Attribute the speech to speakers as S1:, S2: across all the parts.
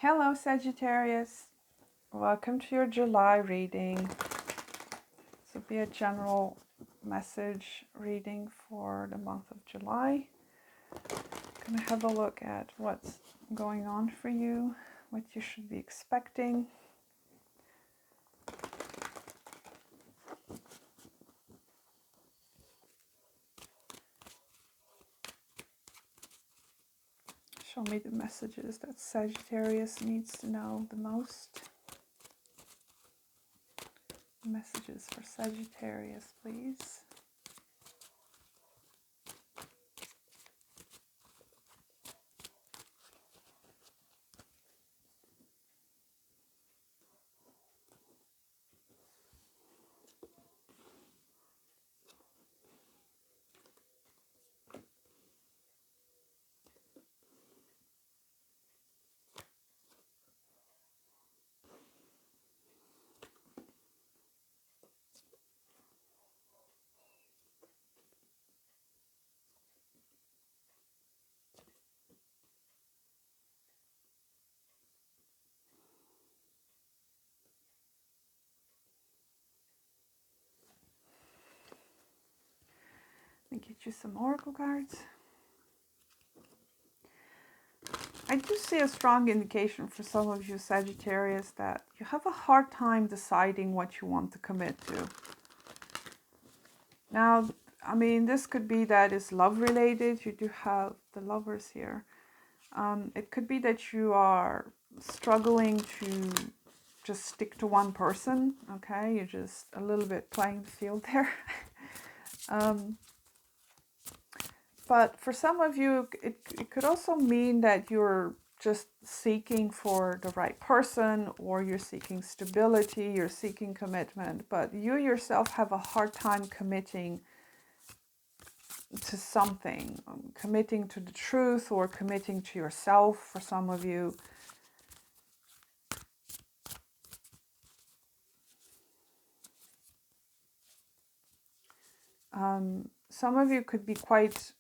S1: Hello, Sagittarius. Welcome to your July reading. This will be a general message reading for the month of July. I'm going to have a look at what's going on for you, what you should be expecting. Show me the messages that Sagittarius needs to know the most. Messages for Sagittarius, please. Let me get you some oracle cards. I do see a strong indication for some of you Sagittarius that you have a hard time deciding what you want to commit to. Now, I mean, this could be that it's love related. You do have the lovers here. It could be that you are struggling to just stick to one person. Okay, you're just a little bit playing the field there. But for some of you, it could also mean that you're just seeking for the right person, or you're seeking stability, you're seeking commitment, but you yourself have a hard time committing to something, committing to the truth or committing to yourself for some of you. Some of you could be quite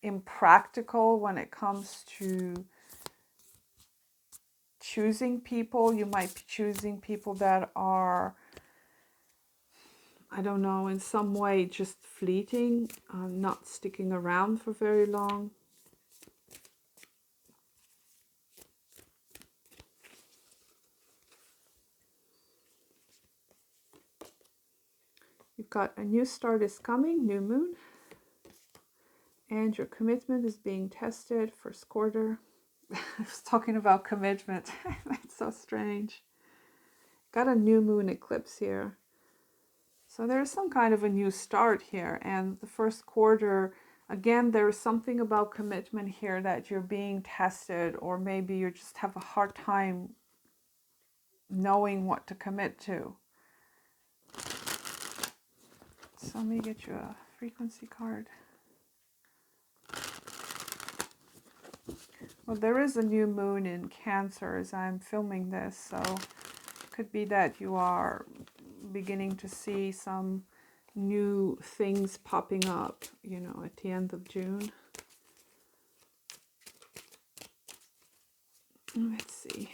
S1: impractical when it comes to choosing people. You might be choosing people that are, I don't know, in some way just fleeting, not sticking around for very long. You've got a new start is coming, new moon, and your commitment is being tested, first quarter. I was talking about commitment. That's so strange. Got a new moon eclipse here. So there's some kind of a new start here. And the first quarter, again, there is something about commitment here that you're being tested, or maybe you just have a hard time knowing what to commit to. So let me get you a frequency card. Well, there is a new moon in Cancer as I'm filming this, so it could be that you are beginning to see some new things popping up, you know, at the end of June. Let's see.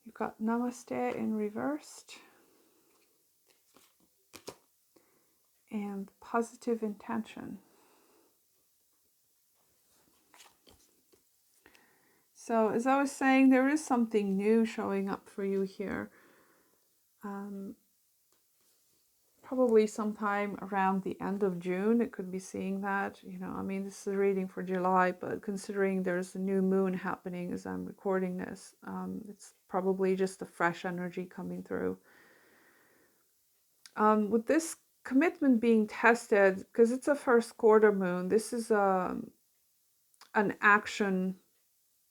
S1: You've got Namaste in reversed and positive intention. So as I was saying, there is something new showing up for you here. Probably sometime around the end of June, it could be seeing that. You know, I mean, this is a reading for July, but considering there's a new moon happening as I'm recording this, it's probably just a fresh energy coming through. With this commitment being tested, because it's a first quarter moon, this is an action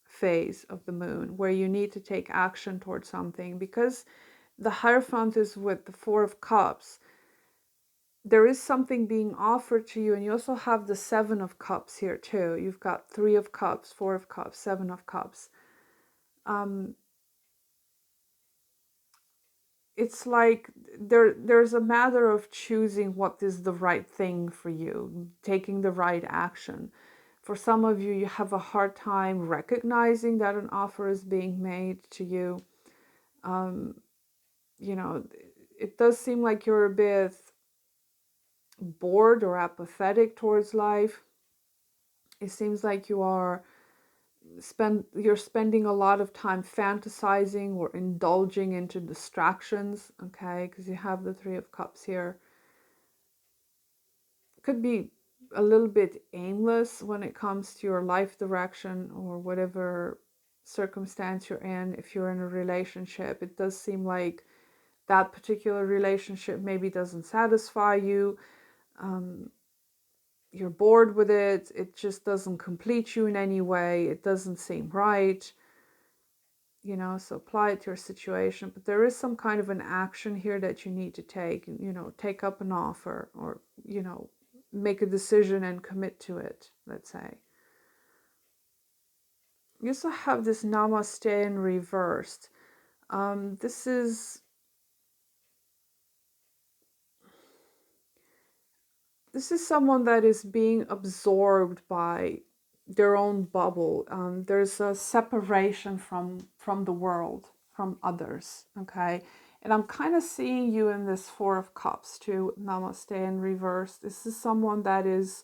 S1: phase of the moon where you need to take action towards something, because the Hierophant is with the Four of Cups. There is something being offered to you, and you also have the Seven of Cups here too. You've got Three of Cups, Four of Cups, Seven of Cups. it's like there's a matter of choosing what is the right thing for you, taking the right action. For some of you, you have a hard time recognizing that an offer is being made to you. You know, it does seem like you're a bit bored or apathetic towards life. It seems like you're spending a lot of time fantasizing or indulging into distractions, okay? Because you have the Three of Cups here. Could be a little bit aimless when it comes to your life direction or whatever circumstance you're in. If you're in a relationship, it does seem like that particular relationship maybe doesn't satisfy you. You're bored with it. It just doesn't complete you in any way. It doesn't seem right. You know, so apply it to your situation. But there is some kind of an action here that you need to take. You know, take up an offer, or, you know, make a decision and commit to it, let's say. You also have this Namaste in reversed. This is someone that is being absorbed by their own bubble. There's a separation from the world, from others, okay? And I'm kind of seeing you in this Four of Cups too, Namaste in reverse. This is someone that is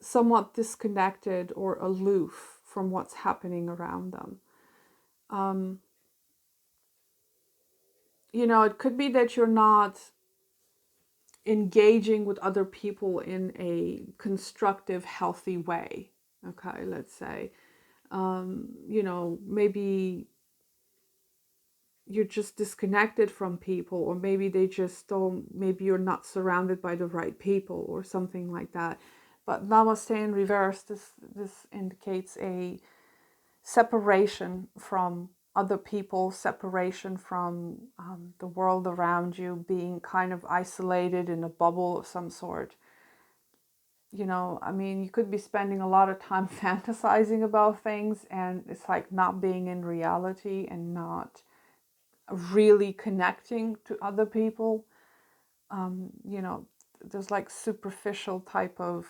S1: somewhat disconnected or aloof from what's happening around them. You know, it could be that you're not engaging with other people in a constructive, healthy way. Okay, let's say, you know, maybe you're just disconnected from people, or maybe they just don't, maybe you're not surrounded by the right people or something like that. But Namaste in reverse, this indicates a separation from other people, separation from the world around you, being kind of isolated in a bubble of some sort. You know, I mean, you could be spending a lot of time fantasizing about things, and it's like not being in reality and not really connecting to other people. You know, there's like superficial type of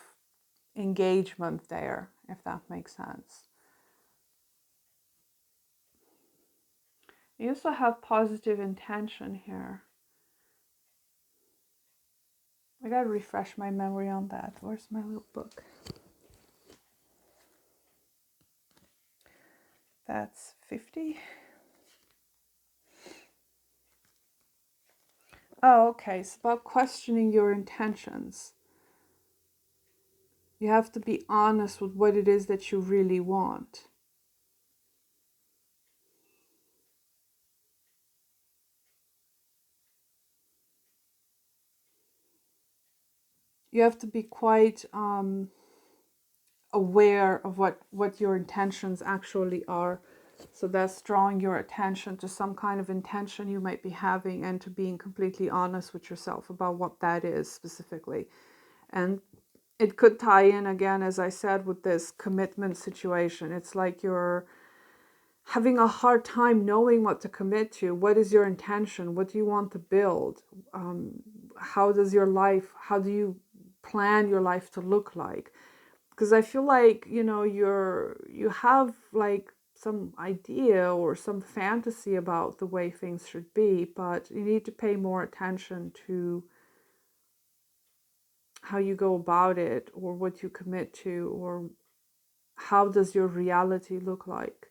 S1: engagement there, if that makes sense. You also have positive intention here. I gotta refresh my memory on that. Where's my little book? That's 50. Oh, okay. It's about questioning your intentions. You have to be honest with what it is that you really want. You have to be quite aware of what your intentions actually are. So that's drawing your attention to some kind of intention you might be having, and to being completely honest with yourself about what that is specifically. And it could tie in again, as I said, with this commitment situation. It's like you're having a hard time knowing what to commit to. What is your intention? What do you want to build? How do you plan your life to look like? Because I feel like, you know, you have like some idea or some fantasy about the way things should be, but you need to pay more attention to how you go about it, or what you commit to, or how does your reality look like.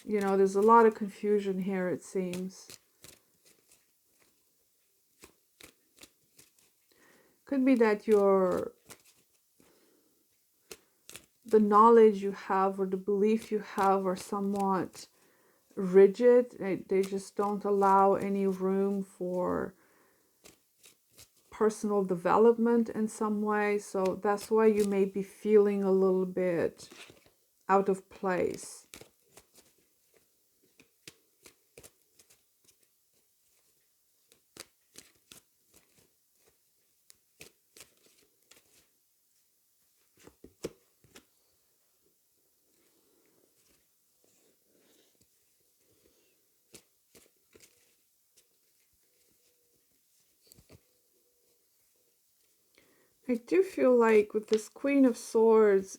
S1: You know, there's a lot of confusion here, it seems. Could be that the knowledge you have or the belief you have are somewhat rigid. They just don't allow any room for personal development in some way. So that's why you may be feeling a little bit out of place. I do feel like with this Queen of Swords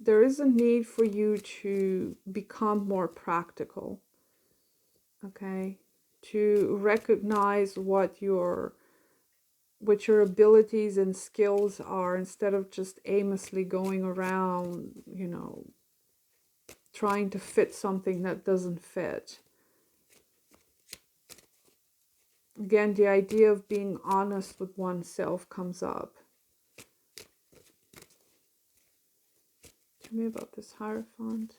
S1: there is a need for you to become more practical, okay? To recognize what your abilities and skills are instead of just aimlessly going around, trying to fit something that doesn't fit. Again, the idea of being honest with oneself comes up. Tell me about this Hierophant.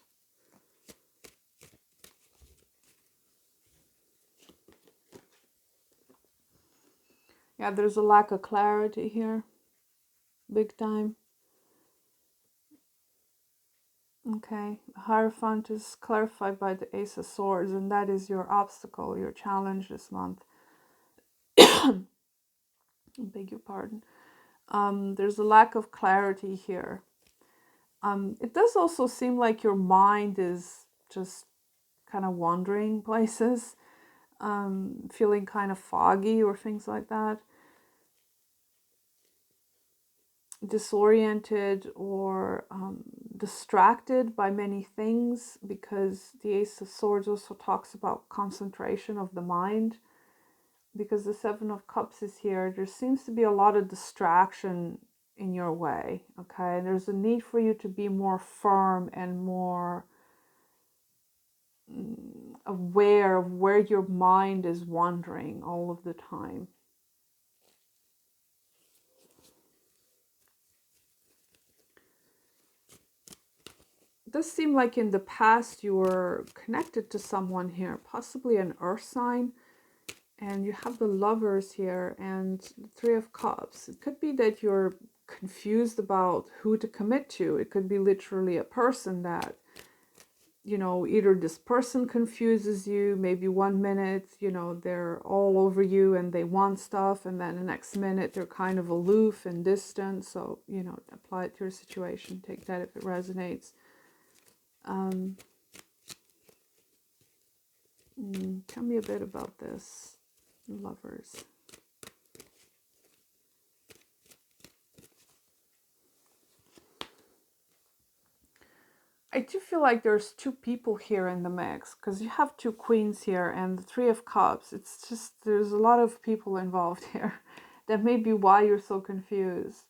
S1: Yeah, there's a lack of clarity here. Big time. Okay, Hierophant is clarified by the Ace of Swords, and that is your obstacle, your challenge this month. I beg your pardon. There's a lack of clarity here. It does also seem like your mind is just kind of wandering places, feeling kind of foggy or things like that. Disoriented or distracted by many things, because the Ace of Swords also talks about concentration of the mind. Because the Seven of Cups is here, there seems to be a lot of distraction in your way, okay? There's a need for you to be more firm and more aware of where your mind is wandering all of the time. It does seem like in the past you were connected to someone here, possibly an earth sign, and you have the Lovers here and the Three of Cups. It could be that you're confused about who to commit to. It could be literally a person that, either this person confuses you, maybe 1 minute, they're all over you and they want stuff, and then the next minute they're kind of aloof and distant. So, apply it to your situation. Take that if it resonates. Tell me a bit about this, Lovers. I do feel like there's two people here in the mix, because you have two queens here and the Three of Cups. It's just, there's a lot of people involved here. That may be why you're so confused.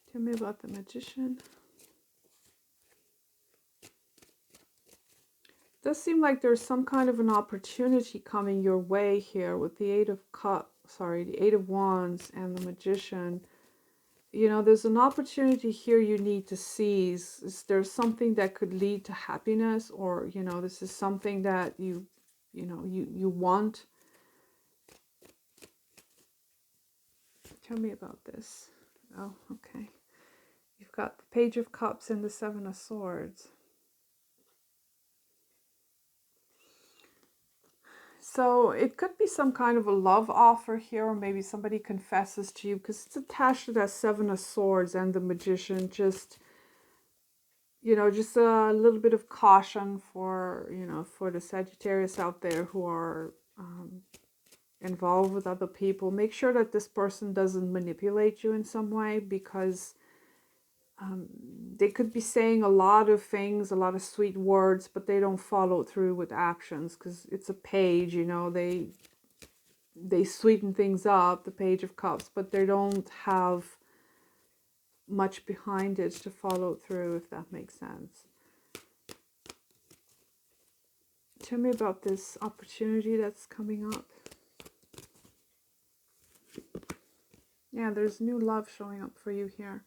S1: Tell me about the Magician. It does seem like there's some kind of an opportunity coming your way here with the the Eight of Wands and the Magician. There's an opportunity here you need to seize. Is there something that could lead to happiness, or this is something that you want? Tell me about this. Oh, okay. You've got the Page of Cups and the Seven of Swords. So it could be some kind of a love offer here, or maybe somebody confesses to you, because it's attached to that Seven of Swords and the Magician. Just a little bit of caution for the Sagittarius out there who are involved with other people. Make sure that this person doesn't manipulate you in some way, because they could be saying a lot of things, a lot of sweet words, but they don't follow through with actions, because it's a page, they sweeten things up, the Page of Cups, but they don't have much behind it to follow through, if that makes sense. Tell me about this opportunity that's coming up. Yeah, there's new love showing up for you here.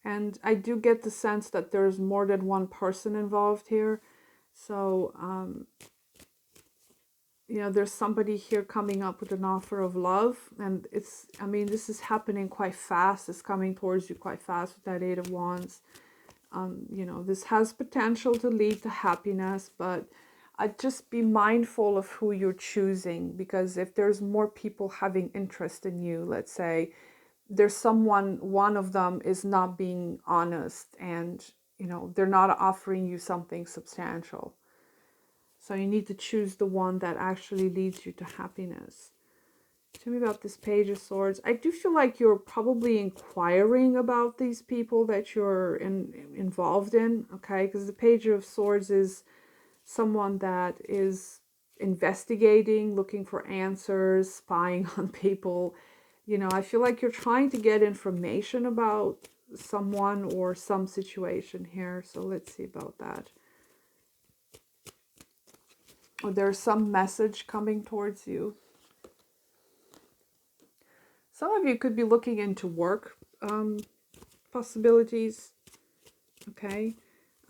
S1: And I do get the sense that there's more than one person involved here. So, there's somebody here coming up with an offer of love. And this is happening quite fast. It's coming towards you quite fast with that Eight of Wands. This has potential to lead to happiness, but I'd just be mindful of who you're choosing, because if there's more people having interest in you, let's say, there's someone, one of them is not being honest, and they're not offering you something substantial. So you need to choose the one that actually leads you to happiness. Tell me about this Page of Swords. I do feel like you're probably inquiring about these people that you're involved in, okay? Because the Page of Swords is someone that is investigating, looking for answers, spying on people. I feel like you're trying to get information about someone or some situation here. So let's see about that. Or there's some message coming towards you. Some of you could be looking into work possibilities, okay?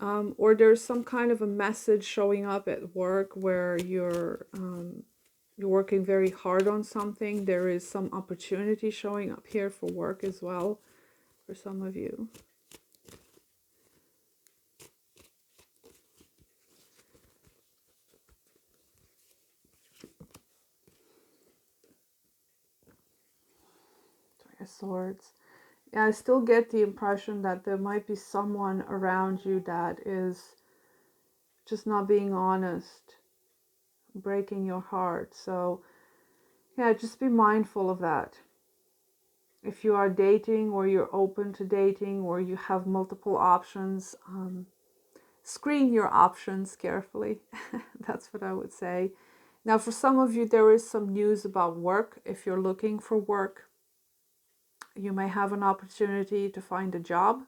S1: Or there's some kind of a message showing up at work where you're working very hard on something. There is some opportunity showing up here for work as well for some of you. Three of Swords. Yeah, I still get the impression that there might be someone around you that is just not being honest, breaking your heart. So yeah, just be mindful of that. If you are dating, or you're open to dating, or you have multiple options, screen your options carefully. That's what I would say. Now, for some of you, there is some news about work. If you're looking for work, you may have an opportunity to find a job,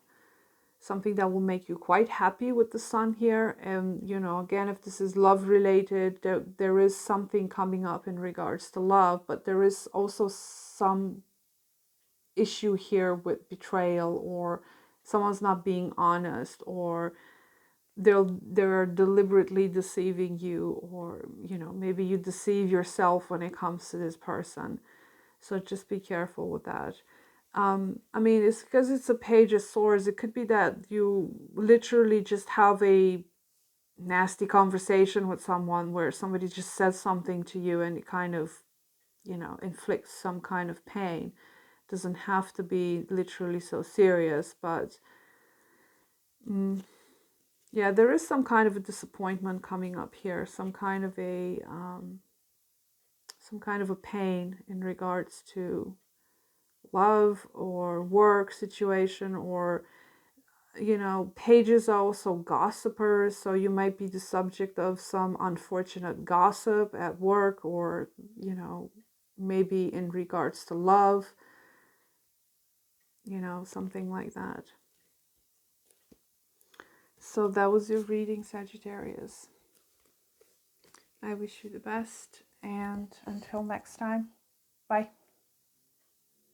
S1: something that will make you quite happy with the Sun here. And, again, if this is love related, there is something coming up in regards to love, but there is also some issue here with betrayal, or someone's not being honest, or they're deliberately deceiving you, or maybe you deceive yourself when it comes to this person. So just be careful with that. I mean, it's because it's a Page of Swords. It could be that you literally just have a nasty conversation with someone where somebody just says something to you and it kind of inflicts some kind of pain. Doesn't have to be literally so serious, but yeah, there is some kind of a disappointment coming up here, some kind of a pain in regards to love or work situation, or pages are also gossipers, so you might be the subject of some unfortunate gossip at work, or maybe in regards to love, something like that. So that was your reading, Sagittarius. I wish you the best, and until next time, bye.